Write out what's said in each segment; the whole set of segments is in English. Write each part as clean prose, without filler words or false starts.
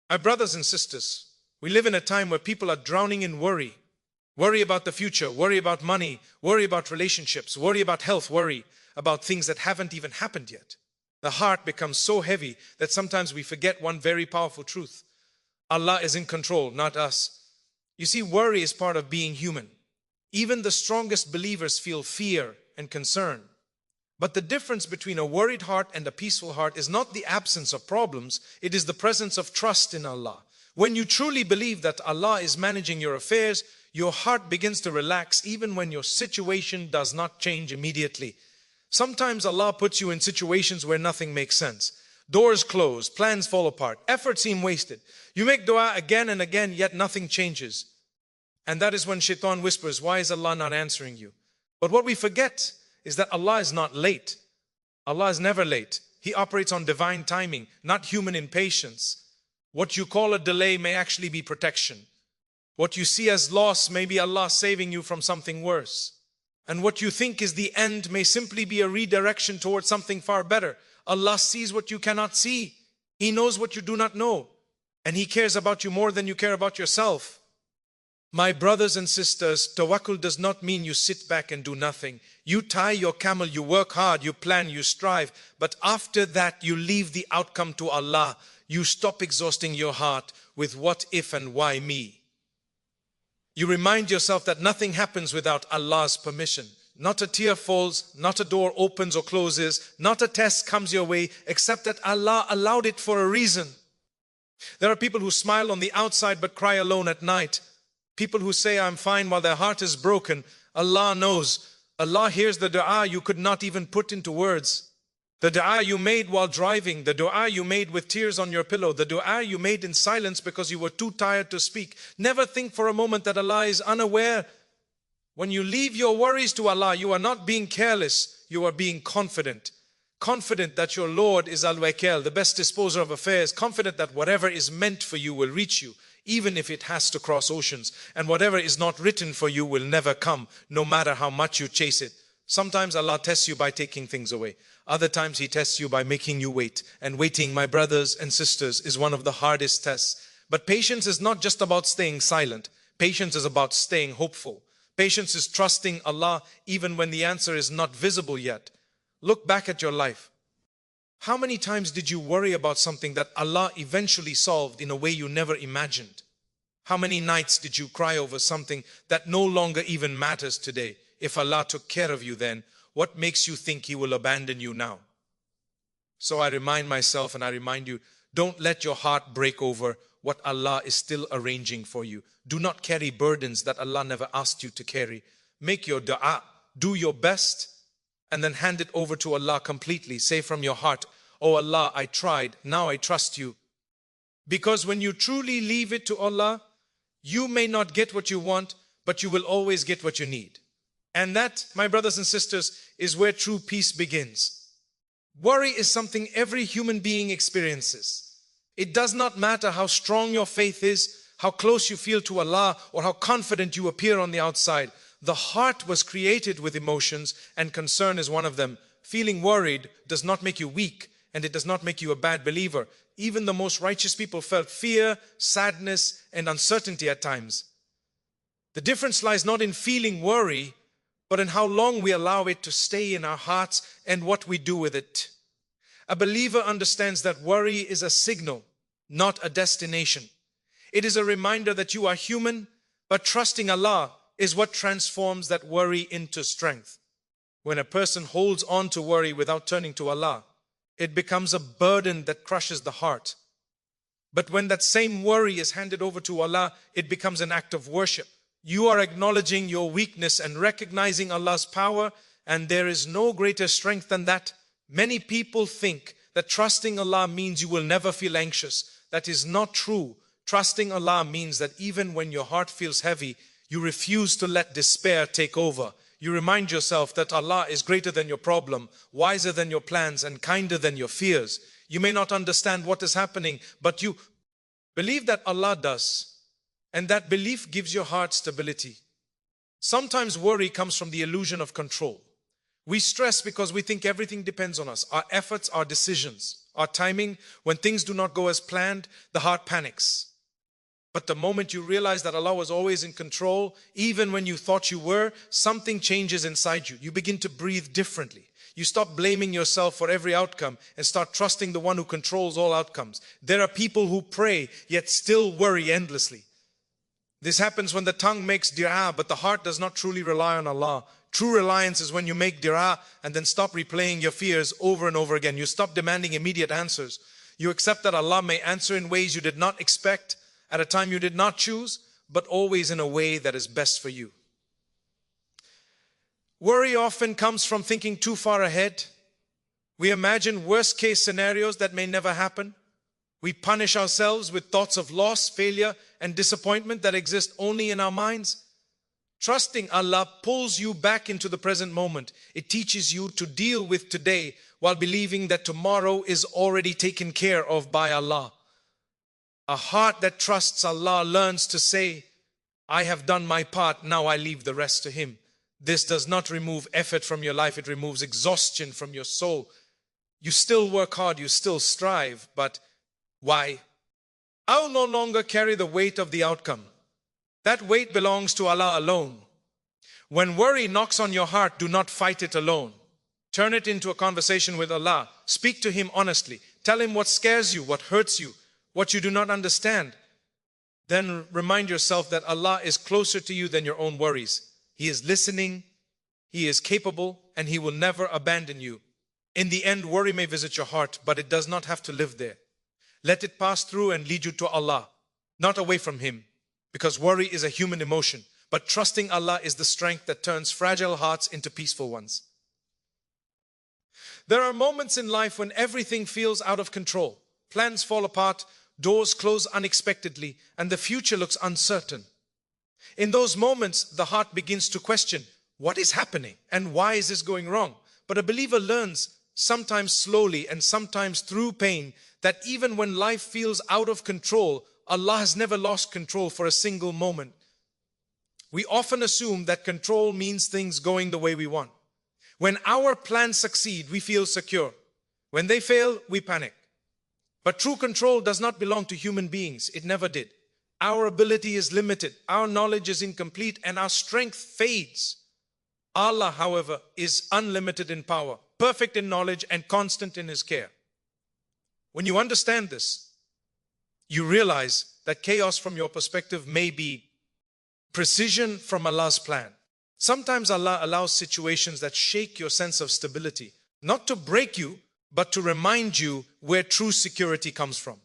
My brothers and sisters, we live in a time where people are drowning in worry. Worry about the future, worry about money, worry about relationships, worry about health, worry about things that haven't even happened yet. The heart becomes so heavy that sometimes we forget one very powerful truth. Allah is in control, not us. You see, worry is part of being human. Even the strongest believers feel fear and concern. But the difference between a worried heart and a peaceful heart is not the absence of problems, it is the presence of trust in Allah. When you truly believe that Allah is managing your affairs, your heart begins to relax even when your situation does not change immediately. Sometimes Allah puts you in situations where nothing makes sense. Doors close, plans fall apart, efforts seem wasted. You make dua again and again, yet nothing changes. And that is when shaitan whispers, why is Allah not answering you? But what we forget is that Allah is not late. Allah is never late. He operates on divine timing, not human impatience. What you call a delay may actually be protection. What you see as loss may be Allah saving you from something worse. And what you think is the end may simply be a redirection towards something far better. Allah sees what you cannot see. He knows what you do not know. And He cares about you more than you care about yourself. My brothers and sisters, tawakkul does not mean you sit back and do nothing. You tie your camel, you work hard, you plan, you strive. But after that, you leave the outcome to Allah. You stop exhausting your heart with what if and why me. You remind yourself that nothing happens without Allah's permission. Not a tear falls, not a door opens or closes, not a test comes your way, except that Allah allowed it for a reason. There are people who smile on the outside but cry alone at night. People who say, I'm fine, while their heart is broken. Allah knows. Allah hears the dua you could not even put into words. The dua you made while driving, the dua you made with tears on your pillow, the dua you made in silence because you were too tired to speak. Never think for a moment that Allah is unaware. When you leave your worries to Allah, you are not being careless, you are being confident. Confident that your Lord is Al-Wakil, the best disposer of affairs. Confident that whatever is meant for you will reach you, even if it has to cross oceans. And whatever is not written for you will never come, no matter how much you chase it. Sometimes Allah tests you by taking things away. Other times He tests you by making you wait. And waiting, my brothers and sisters, is one of the hardest tests. But patience is not just about staying silent. Patience is about staying hopeful. Patience is trusting Allah even when the answer is not visible yet. Look back at your life. How many times did you worry about something that Allah eventually solved in a way you never imagined? How many nights did you cry over something that no longer even matters today? If Allah took care of you then, what makes you think He will abandon you now? So I remind myself and I remind you, don't let your heart break over what Allah is still arranging for you. Do not carry burdens that Allah never asked you to carry. Make your dua, do your best, and then hand it over to Allah completely. Say from your heart, oh Allah, I tried, now I trust you. Because when you truly leave it to Allah, you may not get what you want, but you will always get what you need. And that, my brothers and sisters, is where true peace begins. Worry is something every human being experiences. It does not matter how strong your faith is, how close you feel to Allah, or how confident you appear on the outside. The heart was created with emotions, and concern is one of them. Feeling worried does not make you weak, and it does not make you a bad believer. Even the most righteous people felt fear, sadness, and uncertainty at times. The difference lies not in feeling worry, but in how long we allow it to stay in our hearts and what we do with it. A believer understands that worry is a signal, not a destination. It is a reminder that you are human, but trusting Allah is what transforms that worry into strength. When a person holds on to worry without turning to Allah, it becomes a burden that crushes the heart. But when that same worry is handed over to Allah, it becomes an act of worship. You are acknowledging your weakness and recognizing Allah's power, and there is no greater strength than that. Many people think that trusting Allah means you will never feel anxious. That is not true. Trusting Allah means that even when your heart feels heavy, you refuse to let despair take over. You remind yourself that Allah is greater than your problem, wiser than your plans, and kinder than your fears. You may not understand what is happening, but you believe that Allah does. And that belief gives your heart stability. Sometimes worry comes from the illusion of control. We stress because we think everything depends on us, our efforts, our decisions, our timing. When things do not go as planned, the heart panics. But the moment you realize that Allah was always in control, even when you thought you were, something changes inside you. You begin to breathe differently. You stop blaming yourself for every outcome and start trusting the one who controls all outcomes. There are people who pray yet still worry endlessly. This happens when the tongue makes dua, but the heart does not truly rely on Allah. True reliance is when you make dua and then stop replaying your fears over and over again. You stop demanding immediate answers. You accept that Allah may answer in ways you did not expect, at a time you did not choose, but always in a way that is best for you. Worry often comes from thinking too far ahead. We imagine worst case scenarios that may never happen. We punish ourselves with thoughts of loss, failure, and disappointment that exist only in our minds. Trusting Allah pulls you back into the present moment. It teaches you to deal with today while believing that tomorrow is already taken care of by Allah. A heart that trusts Allah learns to say, I have done my part, now I leave the rest to Him. This does not remove effort from your life, it removes exhaustion from your soul. You still work hard, you still strive, but why? I will no longer carry the weight of the outcome. That weight belongs to Allah alone. When worry knocks on your heart, do not fight it alone. Turn it into a conversation with Allah. Speak to Him honestly. Tell Him what scares you, what hurts you, what you do not understand. Then remind yourself that Allah is closer to you than your own worries. He is listening, He is capable, and He will never abandon you. In the end, worry may visit your heart, but it does not have to live there. Let it pass through and lead you to Allah, not away from Him, because worry is a human emotion, but trusting Allah is the strength that turns fragile hearts into peaceful ones. There are moments in life when everything feels out of control. Plans fall apart, doors close unexpectedly, and the future looks uncertain. In those moments, the heart begins to question, what is happening and why is this going wrong? But a believer learns, sometimes slowly and sometimes through pain, that even when life feels out of control, Allah has never lost control for a single moment. We often assume that control means things going the way we want. When our plans succeed, we feel secure. When they fail, we panic. But true control does not belong to human beings. It never did. Our ability is limited, our knowledge is incomplete, and our strength fades. Allah, however, is unlimited in power, perfect in knowledge, and constant in His care. When you understand this, you realize that chaos from your perspective may be precision from Allah's plan. Sometimes Allah allows situations that shake your sense of stability, not to break you, but to remind you where true security comes from.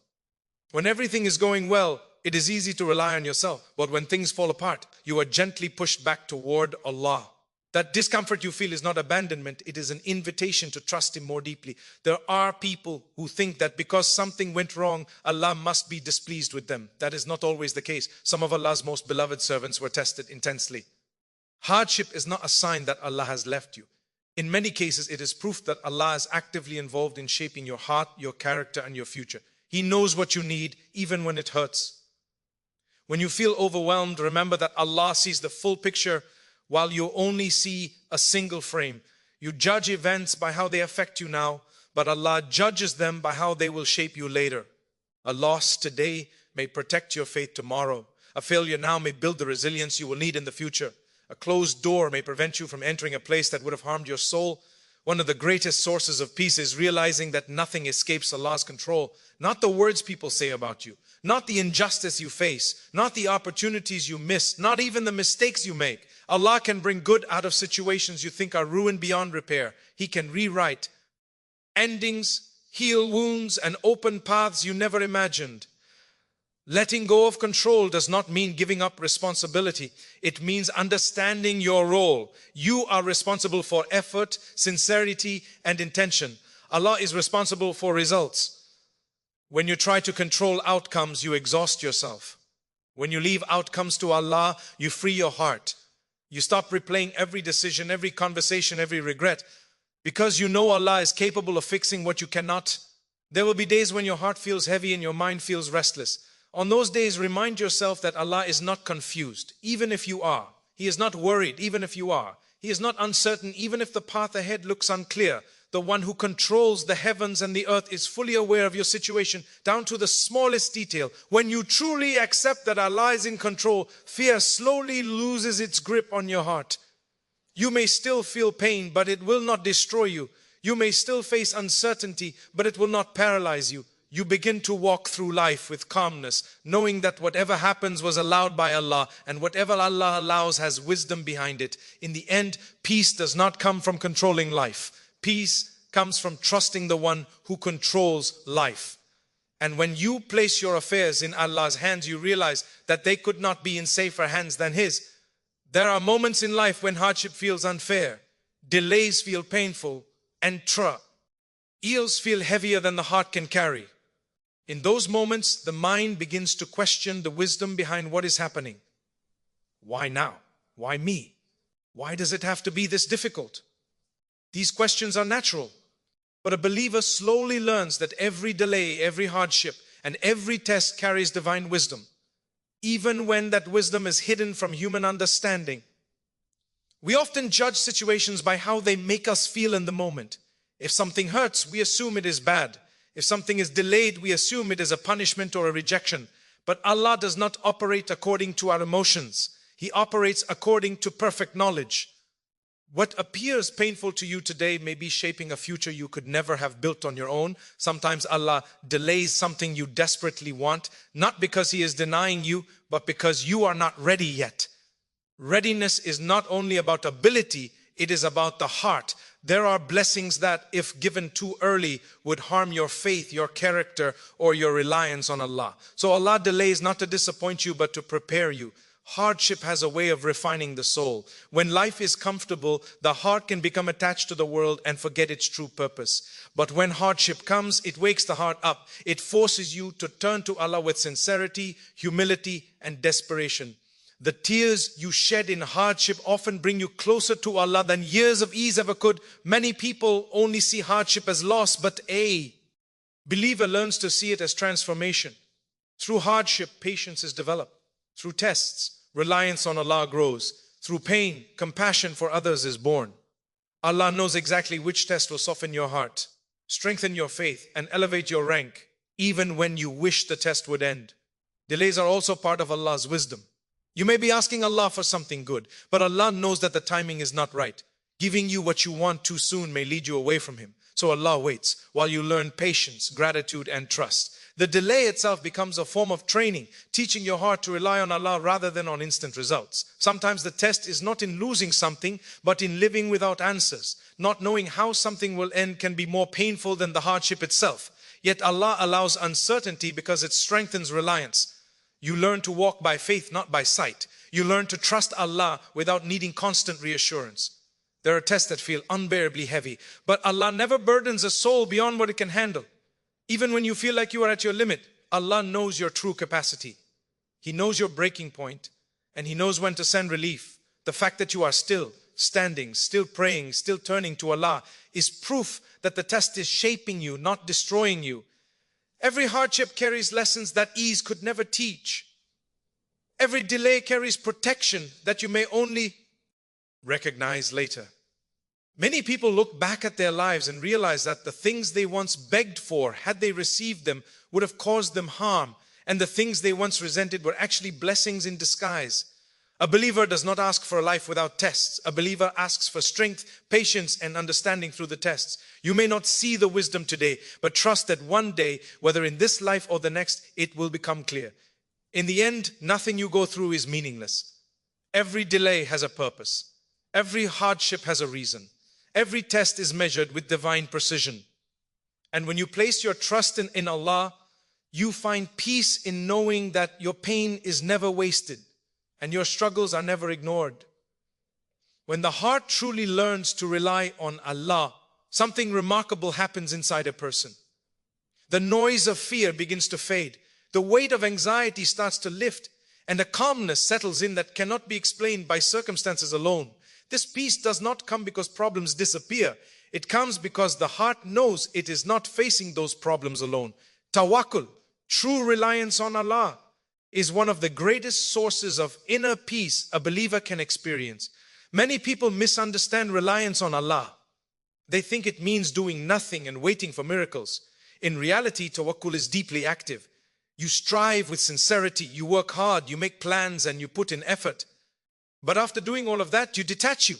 When everything is going well, it is easy to rely on yourself, but when things fall apart, you are gently pushed back toward Allah. That discomfort you feel is not abandonment, it is an invitation to trust Him more deeply. There are people who think that because something went wrong, Allah must be displeased with them. That is not always the case. Some of Allah's most beloved servants were tested intensely. Hardship is not a sign that Allah has left you. In many cases, it is proof that Allah is actively involved in shaping your heart, your character, and your future. He knows what you need, even when it hurts. When you feel overwhelmed, remember that Allah sees the full picture while you only see a single frame. You judge events by how they affect you now, but Allah judges them by how they will shape you later. A loss today may protect your faith tomorrow. A failure now may build the resilience you will need in the future. A closed door may prevent you from entering a place that would have harmed your soul. One of the greatest sources of peace is realizing that nothing escapes Allah's control. Not the words people say about you, not the injustice you face, not the opportunities you miss, not even the mistakes you make. Allah can bring good out of situations you think are ruined beyond repair. He can rewrite endings, heal wounds, and open paths you never imagined. Letting go of control does not mean giving up responsibility. It means understanding your role. You are responsible for effort, sincerity, and intention. Allah is responsible for results. When you try to control outcomes, you exhaust yourself. When you leave outcomes to Allah, you free your heart. You stop replaying every decision, every conversation, every regret. Because you know Allah is capable of fixing what you cannot. There will be days when your heart feels heavy and your mind feels restless. On those days, remind yourself that Allah is not confused, even if you are. He is not worried, even if you are. He is not uncertain, even if the path ahead looks unclear. the one who controls the heavens and the earth, is fully aware of your situation down to the smallest detail. When you truly accept that Allah is in control, fear slowly loses its grip on your heart. You may still feel pain, but it will not destroy you. You may still face uncertainty, but it will not paralyze you. You begin to walk through life with calmness, knowing that whatever happens was allowed by Allah, and whatever Allah allows has wisdom behind it. In the end, peace does not come from controlling life. Peace comes from trusting the one who controls life. And when you place your affairs in Allah's hands, you realize that they could not be in safer hands than His. There are moments in life when hardship feels unfair, delays feel painful, and eels feel heavier than the heart can carry. In those moments, the mind begins to question the wisdom behind what is happening. Why now? Why me? Why does it have to be this difficult? These questions are natural. But a believer slowly learns that every delay, every hardship, and every test carries divine wisdom, even when that wisdom is hidden from human understanding. We often judge situations by how they make us feel in the moment. If something hurts, we assume it is bad. If something is delayed, we assume it is a punishment or a rejection. But Allah does not operate according to our emotions. He operates according to perfect knowledge. What appears painful to you today may be shaping a future you could never have built on your own. Sometimes Allah delays something you desperately want, not because He is denying you, but because you are not ready yet. Readiness is not only about ability, it is about the heart. There are blessings that, if given too early, would harm your faith, your character, or your reliance on Allah. So Allah delays not to disappoint you, but to prepare you. Hardship has a way of refining the soul. When life is comfortable, the heart can become attached to the world and forget its true purpose. But when hardship comes, it wakes the heart up. It forces you to turn to Allah with sincerity, humility, and desperation. The tears you shed in hardship often bring you closer to Allah than years of ease ever could. Many people only see hardship as loss, but a believer learns to see it as transformation. Through hardship, patience is developed. Through tests, reliance on Allah grows. Through pain, compassion for others is born. Allah knows exactly which test will soften your heart, strengthen your faith, and elevate your rank, even when you wish the test would end. Delays are also part of Allah's wisdom. You may be asking Allah for something good, but Allah knows that the timing is not right. Giving you what you want too soon may lead you away from Him. So Allah waits while you learn patience, gratitude, and trust. The delay itself becomes a form of training, teaching your heart to rely on Allah rather than on instant results. Sometimes the test is not in losing something, but in living without answers. Not knowing how something will end can be more painful than the hardship itself. Yet Allah allows uncertainty because it strengthens reliance. You learn to walk by faith, not by sight. You learn to trust Allah without needing constant reassurance. There are tests that feel unbearably heavy, but Allah never burdens a soul beyond what it can handle. Even when you feel like you are at your limit, Allah knows your true capacity. He knows your breaking point, and He knows when to send relief. The fact that you are still standing, still praying, still turning to Allah is proof that the test is shaping you, not destroying you. Every hardship carries lessons that ease could never teach. Every delay carries protection that you may only recognize later. Many people look back at their lives and realize that the things they once begged for, had they received them, would have caused them harm, and the things they once resented were actually blessings in disguise. A believer does not ask for a life without tests. A believer asks for strength, patience, and understanding through the tests. You may not see the wisdom today, but trust that one day, whether in this life or the next, it will become clear. In the end, nothing you go through is meaningless. Every delay has a purpose. Every hardship has a reason. Every test is measured with divine precision. And when you place your trust in Allah, you find peace in knowing that your pain is never wasted and your struggles are never ignored. When the heart truly learns to rely on Allah, something remarkable happens inside a person. The noise of fear begins to fade. The weight of anxiety starts to lift, and a calmness settles in that cannot be explained by circumstances alone. This peace does not come because problems disappear. It comes because the heart knows it is not facing those problems alone. Tawakkul, true reliance on Allah, is one of the greatest sources of inner peace a believer can experience. Many people misunderstand reliance on Allah. They think it means doing nothing and waiting for miracles. In reality, tawakkul is deeply active. You strive with sincerity, you work hard, you make plans and you put in effort. But after doing all of that, you detach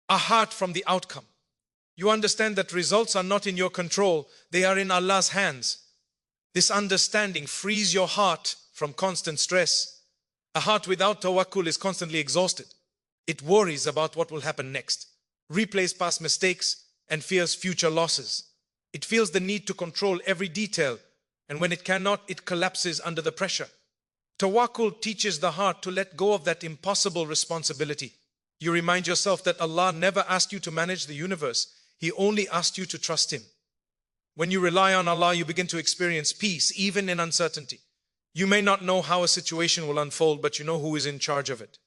a heart from the outcome. You understand that results are not in your control, they are in Allah's hands. This understanding frees your heart from constant stress. A heart without tawakkul is constantly exhausted. It worries about what will happen next, replays past mistakes, and fears future losses. It feels the need to control every detail, and when it cannot, it collapses under the pressure. Tawakkul teaches the heart to let go of that impossible responsibility. You remind yourself that Allah never asked you to manage the universe. He only asked you to trust Him. When you rely on Allah, you begin to experience peace, even in uncertainty. You may not know how a situation will unfold, but you know who is in charge of it.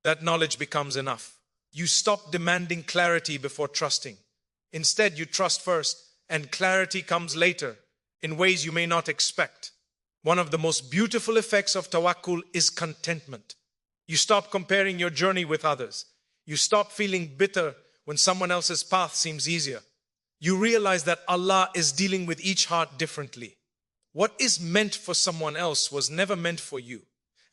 That knowledge becomes enough. You stop demanding clarity before trusting. Instead, you trust first, and clarity comes later, in ways you may not expect. One of the most beautiful effects of tawakkul is contentment. You stop comparing your journey with others. You stop feeling bitter when someone else's path seems easier. You realize that Allah is dealing with each heart differently. What is meant for someone else was never meant for you,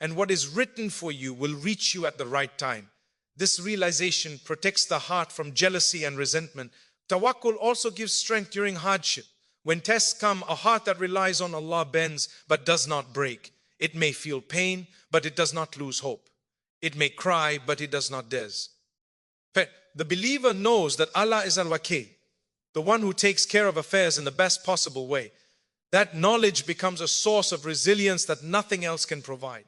and what is written for you will reach you at the right time. This realization protects the heart from jealousy and resentment. Tawakkul also gives strength during hardship. When tests come, a heart that relies on Allah bends but does not break. It may feel pain, but it does not lose hope. It may cry, but it does not des. The believer knows that Allah is Al-Wakil, the one who takes care of affairs in the best possible way. That knowledge becomes a source of resilience that nothing else can provide.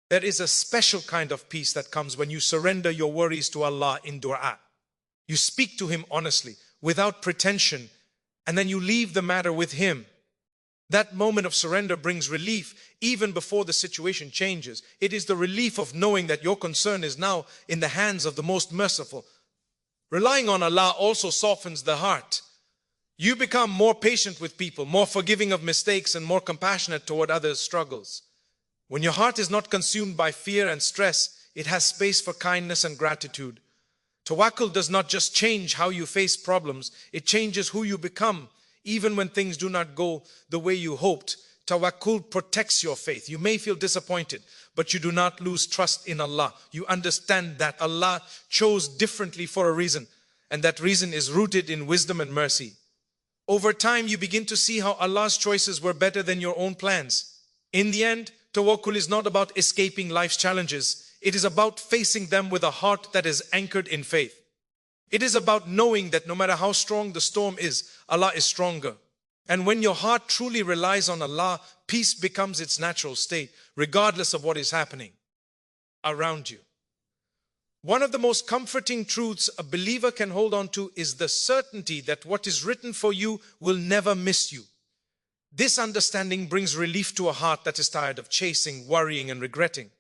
There is a special kind of peace that comes when you surrender your worries to Allah in dua. You speak to Him honestly, without pretension, and then you leave the matter with Him. That moment of surrender brings relief even before the situation changes. It is the relief of knowing that your concern is now in the hands of the most merciful. Relying on Allah also softens the heart. You become more patient with people, more forgiving of mistakes, and more compassionate toward others' struggles. When your heart is not consumed by fear and stress, it has space for kindness and gratitude. Tawakkul does not just change how you face problems, it changes who you become. Even when things do not go the way you hoped, tawakkul protects your faith. You may feel disappointed, but you do not lose trust in Allah. You understand that Allah chose differently for a reason, and that reason is rooted in wisdom and mercy. Over time, you begin to see how Allah's choices were better than your own plans. In the end, tawakkul is not about escaping life's challenges. It is about facing them with a heart that is anchored in faith. It is about knowing that no matter how strong the storm is, Allah is stronger. And when your heart truly relies on Allah, peace becomes its natural state, regardless of what is happening around you. One of the most comforting truths a believer can hold on to is the certainty that what is written for you will never miss you. This understanding brings relief to a heart that is tired of chasing, worrying, and regretting.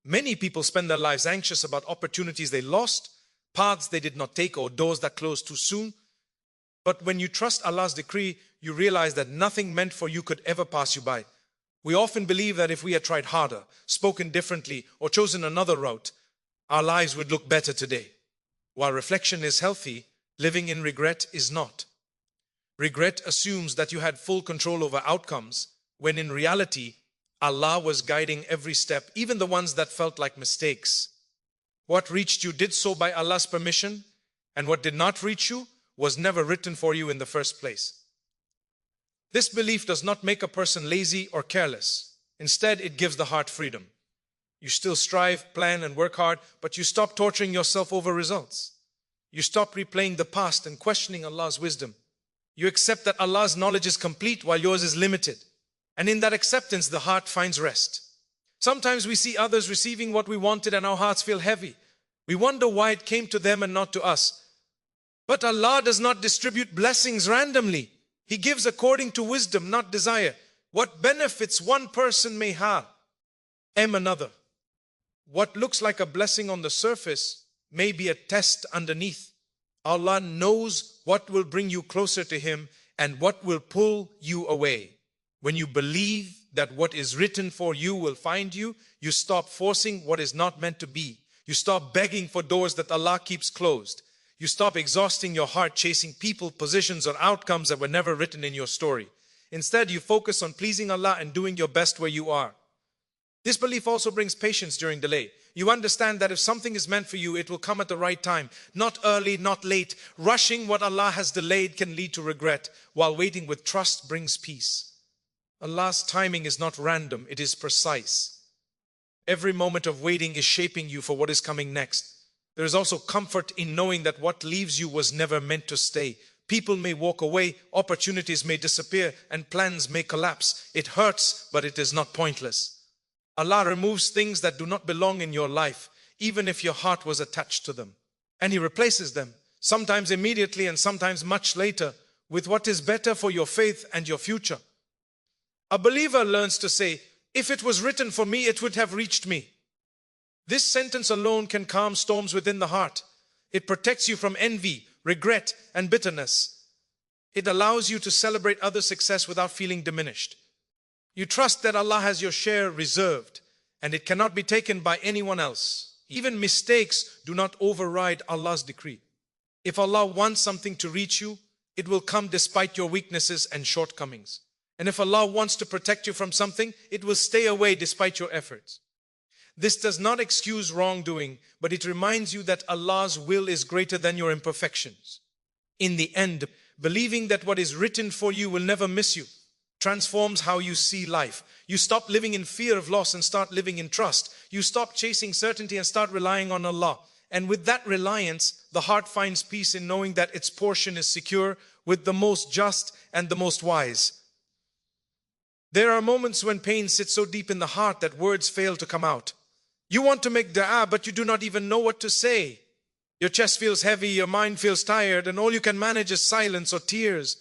Many people spend their lives anxious about opportunities they lost, paths they did not take, or doors that closed too soon. But when you trust Allah's decree, you realize that nothing meant for you could ever pass you by. We often believe that if we had tried harder, spoken differently, or chosen another route, our lives would look better today. While reflection is healthy, living in regret is not. Regret assumes that you had full control over outcomes, when in reality, Allah was guiding every step, even the ones that felt like mistakes. What reached you did so by Allah's permission, and what did not reach you was never written for you in the first place. This belief does not make a person lazy or careless. Instead, it gives the heart freedom. You still strive, plan, and work hard, but you stop torturing yourself over results. You stop replaying the past and questioning Allah's wisdom. You accept that Allah's knowledge is complete while yours is limited. And in that acceptance, the heart finds rest. Sometimes we see others receiving what we wanted and our hearts feel heavy. We wonder why it came to them and not to us. But Allah does not distribute blessings randomly. He gives according to wisdom, not desire. What benefits one person may have, another. What looks like a blessing on the surface may be a test underneath. Allah knows what will bring you closer to Him and what will pull you away. When you believe that what is written for you will find you, you stop forcing what is not meant to be. You stop begging for doors that Allah keeps closed. You stop exhausting your heart chasing people, positions, or outcomes that were never written in your story. Instead, you focus on pleasing Allah and doing your best where you are. This belief also brings patience during delay. You understand that if something is meant for you, it will come at the right time. Not early, not late. Rushing what Allah has delayed can lead to regret, while waiting with trust brings peace. Allah's timing is not random, it is precise. Every moment of waiting is shaping you for what is coming next. There is also comfort in knowing that what leaves you was never meant to stay. People may walk away, opportunities may disappear, and plans may collapse. It hurts, but it is not pointless. Allah removes things that do not belong in your life, even if your heart was attached to them. And He replaces them, sometimes immediately and sometimes much later, with what is better for your faith and your future. A believer learns to say, if it was written for me, it would have reached me. This sentence alone can calm storms within the heart. It protects you from envy, regret, and bitterness. It allows you to celebrate other success without feeling diminished. You trust that Allah has your share reserved, and it cannot be taken by anyone else. Even mistakes do not override Allah's decree. If Allah wants something to reach you, it will come despite your weaknesses and shortcomings. And if Allah wants to protect you from something, it will stay away despite your efforts. This does not excuse wrongdoing, but it reminds you that Allah's will is greater than your imperfections. In the end, believing that what is written for you will never miss you transforms how you see life. You stop living in fear of loss and start living in trust. You stop chasing certainty and start relying on Allah. And with that reliance, the heart finds peace in knowing that its portion is secure with the most just and the most wise. There are moments when pain sits so deep in the heart that words fail to come out. You want to make dua, but you do not even know what to say. Your chest feels heavy, your mind feels tired, and all you can manage is silence or tears.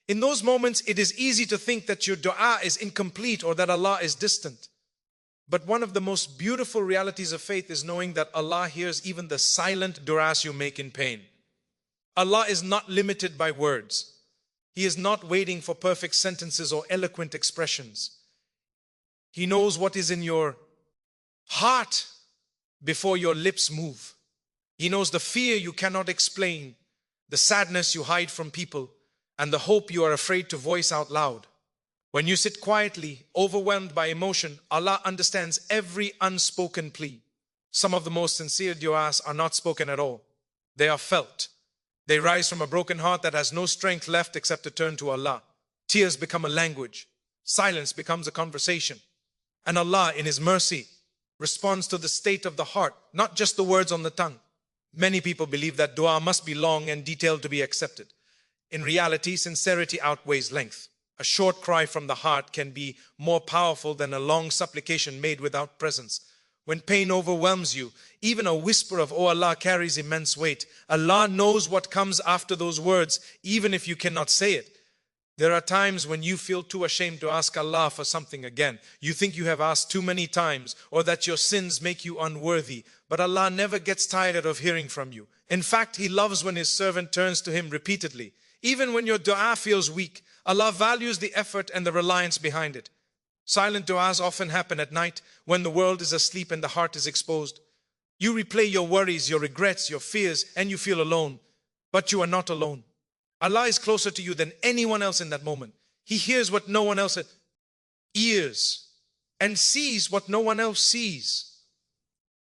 In those moments, it is easy to think that your dua is incomplete or that Allah is distant. But one of the most beautiful realities of faith is knowing that Allah hears even the silent du'as you make in pain. Allah is not limited by words. He is not waiting for perfect sentences or eloquent expressions. He knows what is in your heart before your lips move. He knows the fear you cannot explain, the sadness you hide from people, and the hope you are afraid to voice out loud. When you sit quietly, overwhelmed by emotion, Allah understands every unspoken plea. Some of the most sincere du'as are not spoken at all. They are felt. They rise from a broken heart that has no strength left except to turn to Allah. Tears become a language. Silence becomes a conversation. And Allah, in His mercy, responds to the state of the heart, not just the words on the tongue. Many people believe that dua must be long and detailed to be accepted. In reality, sincerity outweighs length. A short cry from the heart can be more powerful than a long supplication made without presence. When pain overwhelms you, even a whisper of "Oh Allah" carries immense weight. Allah knows what comes after those words, even if you cannot say it. There are times when you feel too ashamed to ask Allah for something again. You think you have asked too many times, or that your sins make you unworthy. But Allah never gets tired of hearing from you. In fact, He loves when His servant turns to Him repeatedly. Even when your dua feels weak, Allah values the effort and the reliance behind it. Silent du'as often happen at night when the world is asleep and the heart is exposed. You replay your worries, your regrets, your fears, and you feel alone. But you are not alone. Allah is closer to you than anyone else in that moment. He hears what no one else hears and sees what no one else sees.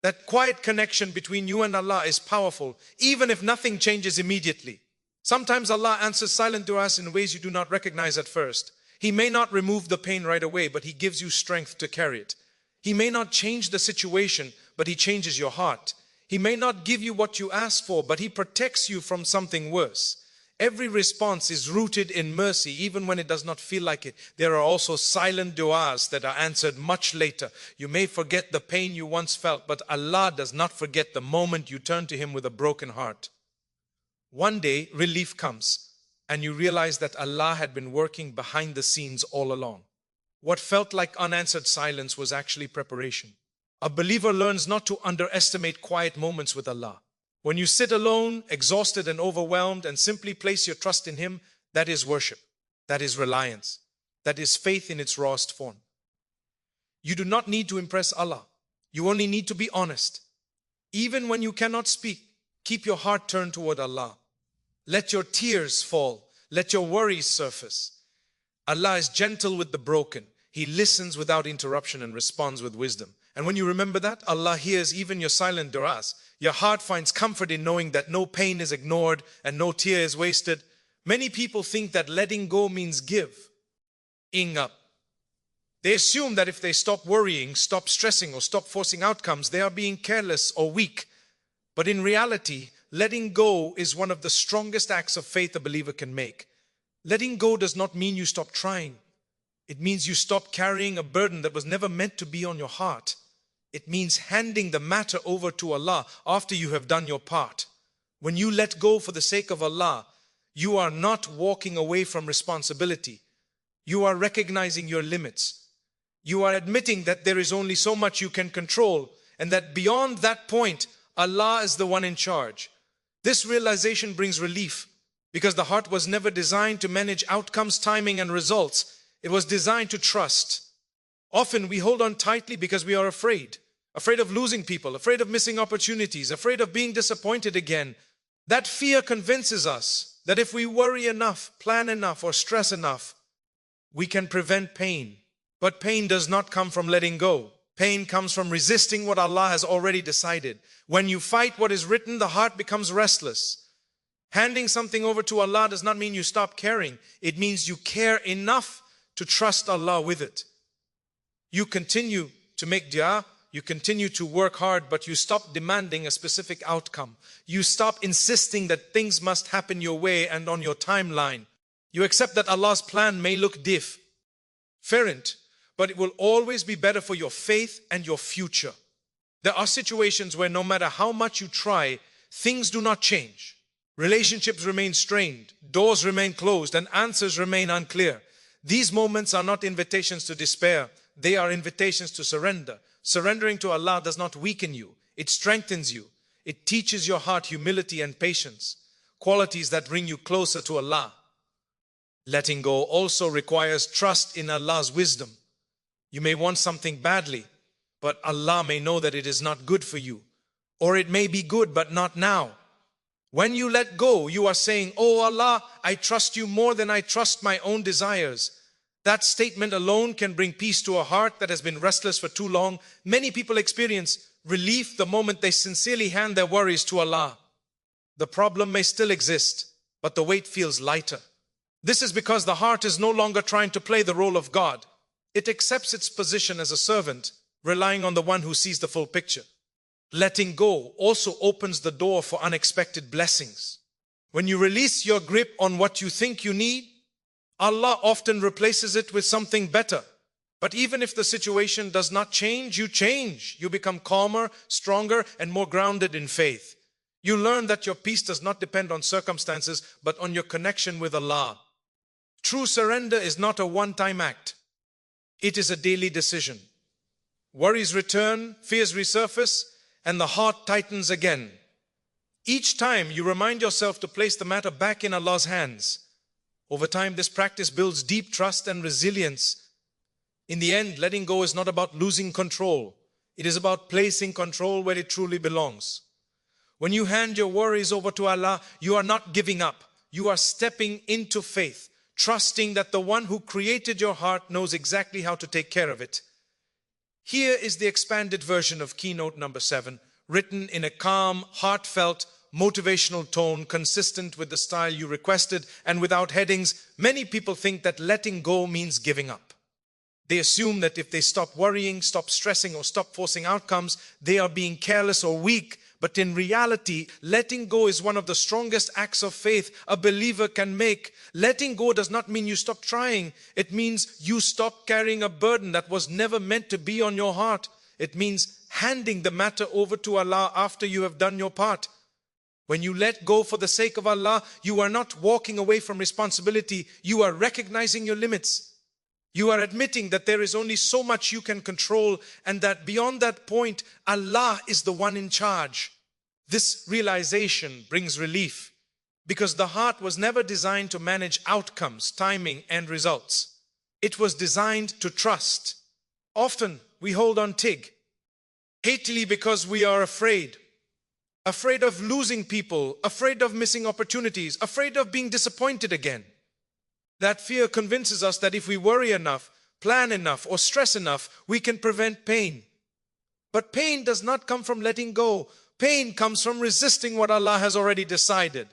That quiet connection between you and Allah is powerful, even if nothing changes immediately. Sometimes Allah answers silent du'as in ways you do not recognize at first. He may not remove the pain right away, but He gives you strength to carry it. He may not change the situation, but He changes your heart. He may not give you what you ask for, but He protects you from something worse. Every response is rooted in mercy, even when it does not feel like it. There are also silent du'as that are answered much later. You may forget the pain you once felt, but Allah does not forget the moment you turn to Him with a broken heart. One day, relief comes, and you realize that Allah had been working behind the scenes all along. What felt like unanswered silence was actually preparation. A believer learns not to underestimate quiet moments with Allah. When you sit alone, exhausted and overwhelmed, and simply place your trust in Him, that is worship, that is reliance, that is faith in its rawest form. You do not need to impress Allah. You only need to be honest. Even when you cannot speak, Keep your heart turned toward Allah. Let your tears fall. Let your worries surface. Allah is gentle with the broken. He listens without interruption and responds with wisdom. And when you remember that, Allah hears even your silent du'as. Your heart finds comfort in knowing that no pain is ignored and no tear is wasted. Many people think that letting go means giving up. They assume that if they stop worrying, stop stressing, or stop forcing outcomes, they are being careless or weak. But in reality, letting go is one of the strongest acts of faith a believer can make. Letting go does not mean you stop trying. It means you stop carrying a burden that was never meant to be on your heart. It means handing the matter over to Allah after you have done your part. When you let go for the sake of Allah, you are not walking away from responsibility. You are recognizing your limits. You are admitting that there is only so much you can control, and that beyond that point, Allah is the one in charge. This realization brings relief, because the heart was never designed to manage outcomes, timing, and results. It was designed to trust. Often we hold on tightly because we are afraid of losing people, afraid of missing opportunities, afraid of being disappointed again. That fear convinces us that if we worry enough, plan enough, or stress enough, we can prevent pain. But pain does not come from letting go. Pain comes from resisting what Allah has already decided. When you fight what is written, the heart becomes restless. Handing something over to Allah does not mean you stop caring. It means you care enough to trust Allah with it. You continue to make dua, you continue to work hard, but you stop demanding a specific outcome. You stop insisting that things must happen your way and on your timeline. You accept that Allah's plan may look different, but it will always be better for your faith and your future. There are situations where no matter how much you try, things do not change. Relationships remain strained, doors remain closed, and answers remain unclear. These moments are not invitations to despair. They are invitations to surrender. Surrendering to Allah does not weaken you. It strengthens you. It teaches your heart humility and patience, qualities that bring you closer to Allah. Letting go also requires trust in Allah's wisdom. You may want something badly, but Allah may know that it is not good for you. Or it may be good, but not now. When you let go, you are saying, "Oh Allah, I trust you more than I trust my own desires." That statement alone can bring peace to a heart that has been restless for too long. Many people experience relief the moment they sincerely hand their worries to Allah. The problem may still exist, but the weight feels lighter. This is because the heart is no longer trying to play the role of God. It accepts its position as a servant, relying on the one who sees the full picture. Letting go also opens the door for unexpected blessings. When you release your grip on what you think you need, Allah often replaces it with something better. But even if the situation does not change. You become calmer, stronger, and more grounded in faith. You learn that your peace does not depend on circumstances, but on your connection with Allah. True surrender is not a one-time act. It is a daily decision. Worries return, fears resurface, and the heart tightens again. Each time you remind yourself to place the matter back in Allah's hands. Over time, this practice builds deep trust and resilience. In the end, letting go is not about losing control. It is about placing control where it truly belongs. When you hand your worries over to Allah, you are not giving up. You are stepping into faith, trusting that the one who created your heart knows exactly how to take care of it. Here is the expanded version of keynote number 7, written in a calm, heartfelt, motivational tone consistent with the style you requested and without headings. Many people think that letting go means giving up. They assume that if they stop worrying, stop stressing, or stop forcing outcomes, they are being careless or weak. But in reality, letting go is one of the strongest acts of faith a believer can make. Letting go does not mean you stop trying. It means you stop carrying a burden that was never meant to be on your heart. It means handing the matter over to Allah after you have done your part. When you let go for the sake of Allah, you are not walking away from responsibility. You are recognizing your limits. You are admitting that there is only so much you can control, and that beyond that point, Allah is the one in charge. This realization brings relief, because the heart was never designed to manage outcomes, timing, and results. It was designed to trust. Often we hold on tightly because we are afraid. afraid of losing people, afraid of missing opportunities, afraid of being disappointed again. That fear convinces us that if we worry enough, plan enough, or stress enough, we can prevent pain. But pain does not come from letting go. Pain comes from resisting what Allah has already decided.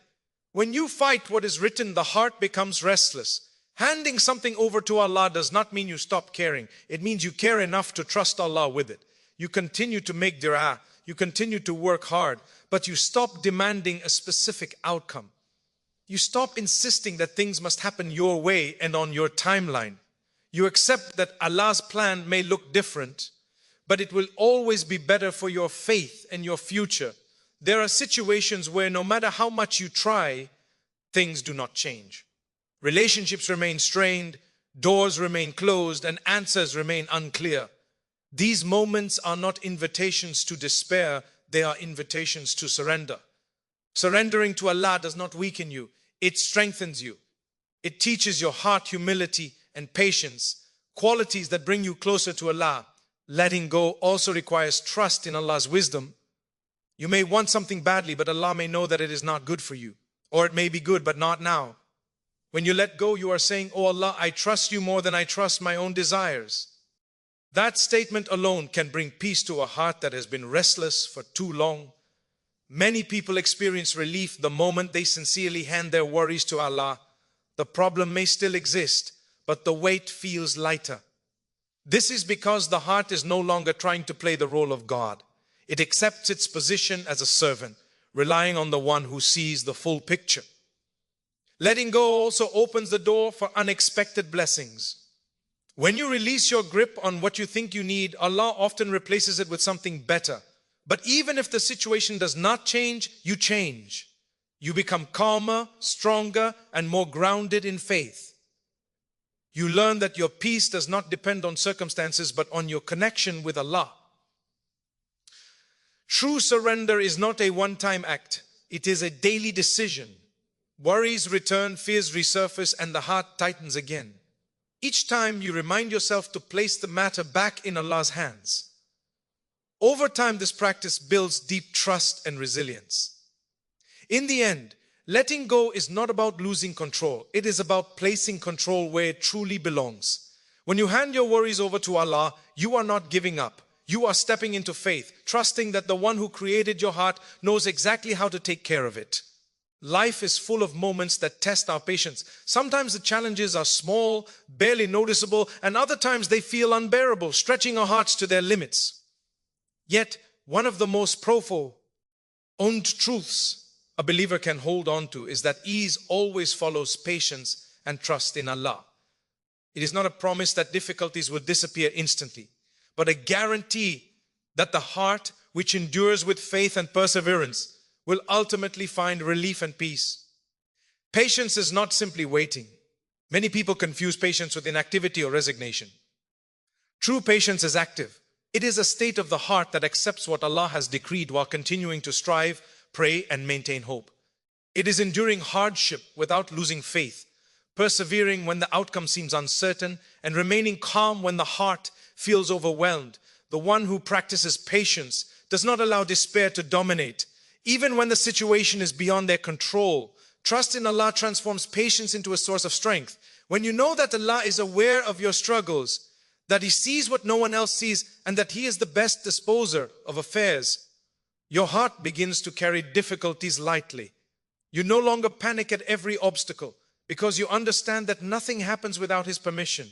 When you fight what is written, the heart becomes restless. Handing something over to Allah does not mean you stop caring. It means you care enough to trust Allah with it. You continue to make dua, you continue to work hard, but you stop demanding a specific outcome. You stop insisting that things must happen your way and on your timeline. You accept that Allah's plan may look different, but it will always be better for your faith and your future. There are situations where no matter how much you try, things do not change. Relationships remain strained, doors remain closed, and answers remain unclear. These moments are not invitations to despair, they are invitations to surrender. Surrendering to Allah does not weaken you, it strengthens you. It teaches your heart humility and patience, qualities that bring you closer to Allah. Letting go also requires trust in Allah's wisdom. You may want something badly, but Allah may know that it is not good for you. Or it may be good, but not now. When you let go, you are saying, "Oh Allah, I trust you more than I trust my own desires." That statement alone can bring peace to a heart that has been restless for too long. Many people experience relief the moment they sincerely hand their worries to Allah. The problem may still exist, but the weight feels lighter. This is because the heart is no longer trying to play the role of God. It accepts its position as a servant, relying on the one who sees the full picture. Letting go also opens the door for unexpected blessings. When you release your grip on what you think you need, Allah often replaces it with something better. But even if the situation does not change, you change. You become calmer, stronger, and more grounded in faith. You learn that your peace does not depend on circumstances, but on your connection with Allah. True surrender is not a one-time act. It is a daily decision. Worries return, fears resurface, and the heart tightens again. Each time you remind yourself to place the matter back in Allah's hands. Over time, this practice builds deep trust and resilience. In the end, letting go is not about losing control. It is about placing control where it truly belongs. When you hand your worries over to Allah, you are not giving up. You are stepping into faith, trusting that the one who created your heart knows exactly how to take care of it. Life is full of moments that test our patience. Sometimes the challenges are small, barely noticeable, and other times they feel unbearable, stretching our hearts to their limits. Yet, one of the most profound truths a believer can hold on to is that ease always follows patience and trust in Allah. It is not a promise that difficulties will disappear instantly, but a guarantee that the heart, which endures with faith and perseverance, will ultimately find relief and peace. Patience is not simply waiting. Many people confuse patience with inactivity or resignation. True patience is active. It is a state of the heart that accepts what Allah has decreed while continuing to strive, pray, and maintain hope. It is enduring hardship without losing faith, persevering when the outcome seems uncertain, and remaining calm when the heart feels overwhelmed. The one who practices patience does not allow despair to dominate. Even when the situation is beyond their control, trust in Allah transforms patience into a source of strength. When you know that Allah is aware of your struggles, that He sees what no one else sees, and that He is the best disposer of affairs, your heart begins to carry difficulties lightly. You no longer panic at every obstacle because you understand that nothing happens without His permission.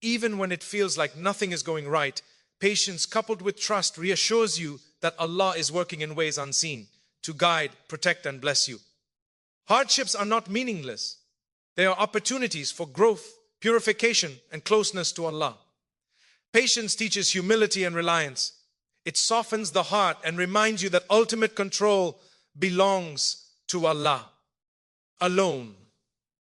Even when it feels like nothing is going right, patience coupled with trust reassures you that Allah is working in ways unseen to guide, protect, and bless you. Hardships are not meaningless. They are opportunities for growth, purification, and closeness to Allah. Patience teaches humility and reliance. It softens the heart and reminds you that ultimate control belongs to Allah alone.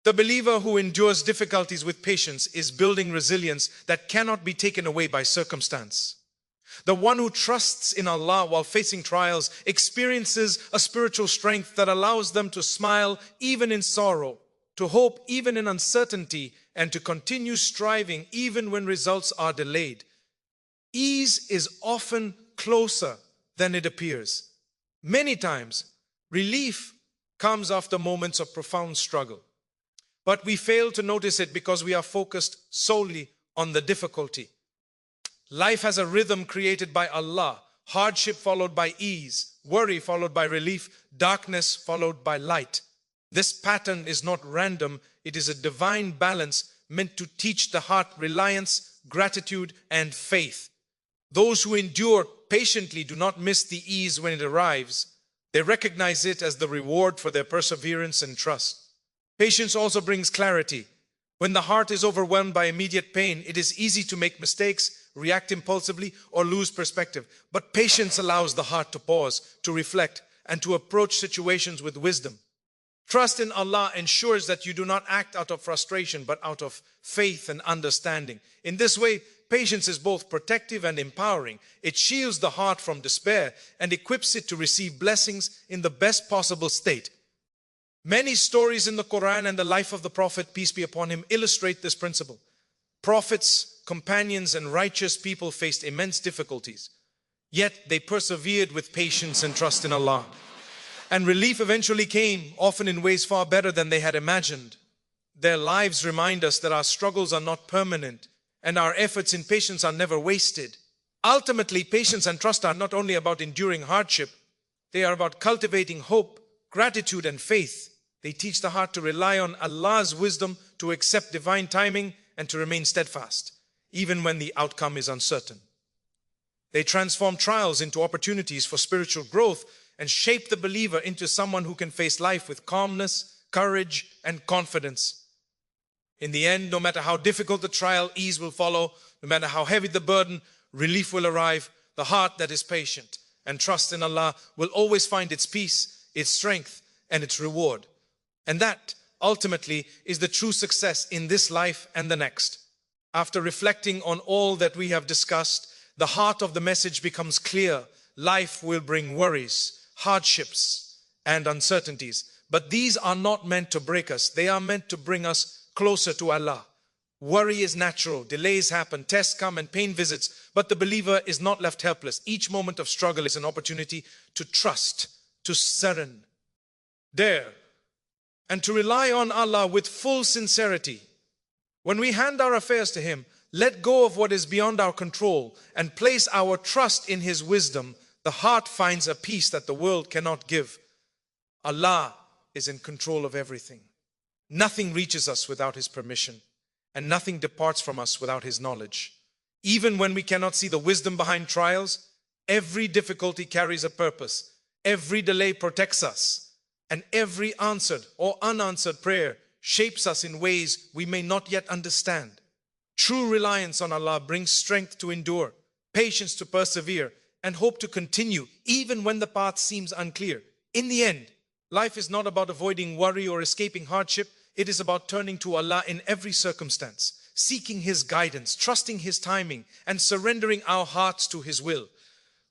The believer who endures difficulties with patience is building resilience that cannot be taken away by circumstance. The one who trusts in Allah while facing trials experiences a spiritual strength that allows them to smile even in sorrow, to hope even in uncertainty, and to continue striving even when results are delayed. Ease is often closer than it appears. Many times, relief comes after moments of profound struggle. But we fail to notice it because we are focused solely on the difficulty. Life has a rhythm created by Allah. Hardship followed by ease, worry followed by relief, darkness followed by light. This pattern is not random. It is a divine balance meant to teach the heart reliance, gratitude, and faith. Those who endure patiently do not miss the ease when it arrives. They recognize it as the reward for their perseverance and trust. Patience also brings clarity. When the heart is overwhelmed by immediate pain, it is easy to make mistakes, react impulsively, or lose perspective. But patience allows the heart to pause, to reflect, and to approach situations with wisdom. Trust in Allah ensures that you do not act out of frustration, but out of faith and understanding. In this way, patience is both protective and empowering. It shields the heart from despair and equips it to receive blessings in the best possible state. Many stories in the Quran and the life of the Prophet, peace be upon him, illustrate this principle. Prophets, companions, and righteous people faced immense difficulties, yet they persevered with patience and trust in Allah. And relief eventually came, often in ways far better than they had imagined. Their lives remind us that our struggles are not permanent, and our efforts in patience are never wasted. Ultimately, patience and trust are not only about enduring hardship, they are about cultivating hope, gratitude, and faith. They teach the heart to rely on Allah's wisdom, to accept divine timing, and to remain steadfast, even when the outcome is uncertain. They transform trials into opportunities for spiritual growth and shape the believer into someone who can face life with calmness, courage, and confidence. In the end, no matter how difficult the trial, ease will follow. No matter how heavy the burden, relief will arrive. The heart that is patient and trusts in Allah will always find its peace, its strength, and its reward. And that, ultimately, is the true success in this life and the next. After reflecting on all that we have discussed, the heart of the message becomes clear. Life will bring worries, hardships, and uncertainties. But these are not meant to break us. They are meant to bring us closer to Allah. Worry is natural. Delays happen, tests come, and pain visits. But the believer is not left helpless. Each moment of struggle is an opportunity to trust, to surrender, and to rely on Allah with full sincerity. When we hand our affairs to Him, let go of what is beyond our control, and place our trust in His wisdom, the heart finds a peace that the world cannot give. Allah is in control of everything. Nothing reaches us without His permission, and nothing departs from us without His knowledge. Even when we cannot see the wisdom behind trials, every difficulty carries a purpose. Every delay protects us. And every answered or unanswered prayer shapes us in ways we may not yet understand. True reliance on Allah brings strength to endure, patience to persevere, and hope to continue even when the path seems unclear. In the end, life is not about avoiding worry or escaping hardship. It is about turning to Allah in every circumstance, seeking His guidance, trusting His timing, and surrendering our hearts to His will.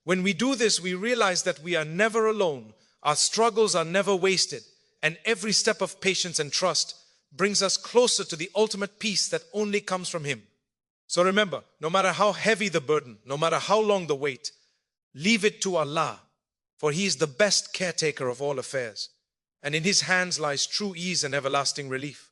When we do this, we realize that we are never alone. Our struggles are never wasted, and every step of patience and trust brings us closer to the ultimate peace that only comes from Him. So remember, no matter how heavy the burden, no matter how long the wait, leave it to Allah, for He is the best caretaker of all affairs, and in His hands lies true ease and everlasting relief.